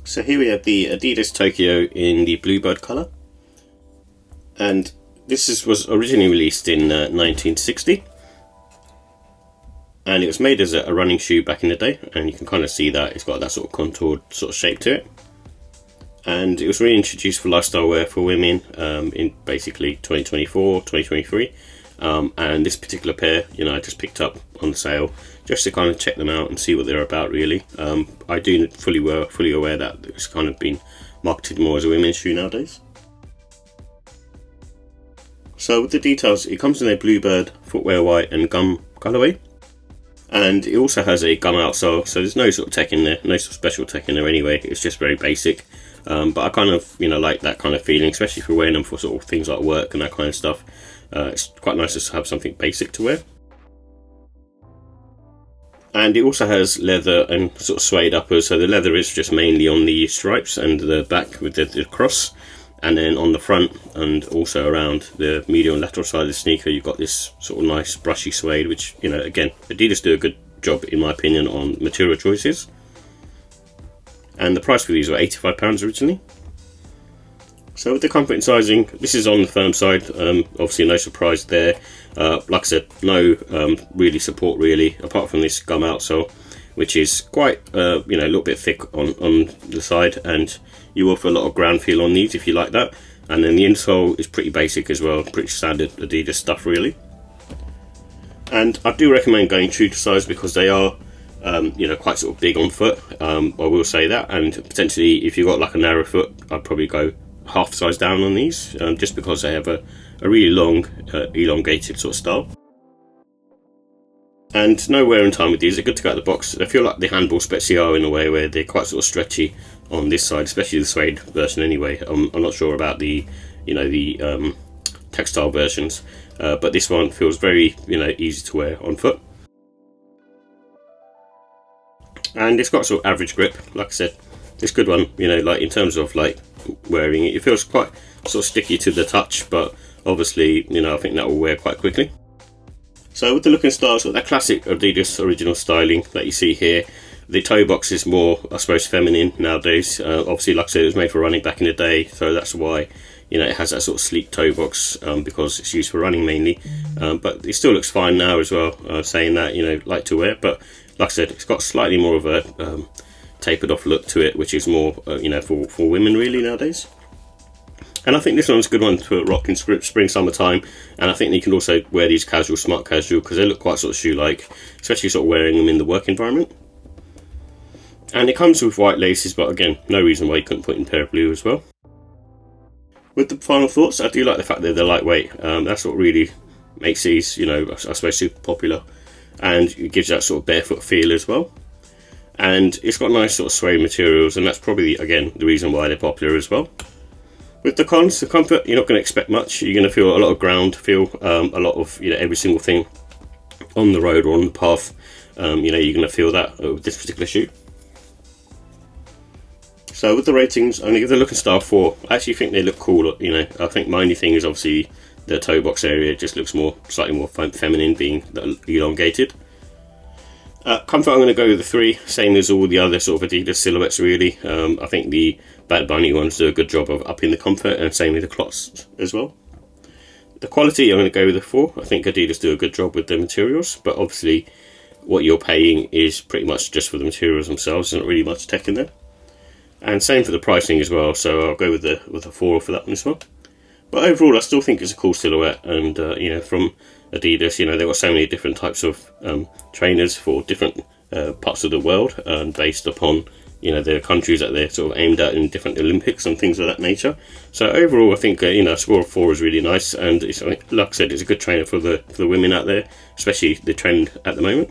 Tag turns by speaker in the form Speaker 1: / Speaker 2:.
Speaker 1: So here we have the Adidas Tokyo in the Bluebird colour, and was originally released in 1960, and it was made as a running shoe back in the day, and you can kind of see that it's got that sort of contoured sort of shape to it. And it was reintroduced for lifestyle wear for women in basically 2024, 2023. And this particular pair, I just picked up on the sale just to kind of check them out and see what they're about, really. I do fully aware that it's kind of been marketed more as a women's shoe nowadays. So with the details, it comes in a Bluebird, Footwear white and gum colourway. And it also has a gum outsole, so there's no sort of tech in there, no sort of special tech in there anyway. It's just very basic. But I kind of, like that kind of feeling, especially if you're wearing them for sort of things like work and that kind of stuff. It's quite nice to have something basic to wear. And it also has leather and sort of suede uppers, so the leather is just mainly on the stripes and the back with the cross. And then on the front and also around the medial and lateral side of the sneaker, you've got this sort of nice brushy suede, which, again, Adidas do a good job, in my opinion, on material choices. And the price for these were £85 originally. So with the comfort and sizing, this is on the firm side, obviously no surprise there. Like I said, no really support really, apart from this gum outsole, which is quite, a little bit thick on the side, and you will feel a lot of ground feel on these if you like that. And then the insole is pretty basic as well, pretty standard Adidas stuff really. And I do recommend going true to size because they are, quite sort of big on foot. I will say that, and potentially if you've got like a narrow foot, I'd probably go half size down on these, just because they have a really long, elongated sort of style. And no wear and time with these. They're good to go out of the box. I feel like the handball Spezial in a way where they're quite sort of stretchy on this side, especially the suede version anyway. I'm not sure about the textile versions, but this one feels very easy to wear on foot. And it's got sort of average grip, like I said. It's a good one, like in terms of like wearing it. It feels quite sort of sticky to the touch, but obviously, I think that will wear quite quickly. So with the look and style, so that classic Adidas original styling that you see here. The toe box is more, I suppose, feminine nowadays. Obviously, like I said, it was made for running back in the day, so that's why it has that sort of sleek toe box, because it's used for running mainly. But it still looks fine now as well, saying that, like to wear. But like I said, it's got slightly more of a tapered off look to it, which is more, for women really nowadays. And I think this one's a good one to rock in spring, summertime. And I think you can also wear these casual, smart casual, because they look quite sort of shoe-like, especially sort of wearing them in the work environment. And it comes with white laces, but again, no reason why you couldn't put in a pair of blue as well. With the final thoughts, I do like the fact that they're lightweight. That's what really makes these, I suppose, super popular. And it gives that sort of barefoot feel as well. And it's got nice sort of suede materials, and that's probably, again, the reason why they're popular as well. With the cons, the comfort, you're not going to expect much. You're going to feel a lot of ground feel, a lot of every single thing on the road or on the path. You're going to feel that with this particular shoe. So with the ratings, I'm going to give the look and style 4. I actually think they look cool. I think my only thing is obviously the toe box area just looks slightly more feminine, being elongated. Comfort, I'm going to go with the 3, same as all the other sort of Adidas silhouettes really. I think the Bad Bunny ones do a good job of upping the comfort, and same with the clots as well. The quality, I'm going to go with the 4. I think Adidas do a good job with the materials, but obviously what you're paying is pretty much just for the materials themselves. There's not really much tech in there. And same for the pricing as well, so I'll go with the 4 for that one as well. But overall, I still think it's a cool silhouette, and from Adidas, they've got so many different types of trainers for different parts of the world, based upon the countries that they're sort of aimed at in different Olympics and things of that nature. So overall, I think a score of 4 is really nice, and like I said, it's a good trainer for the women out there, especially the trend at the moment.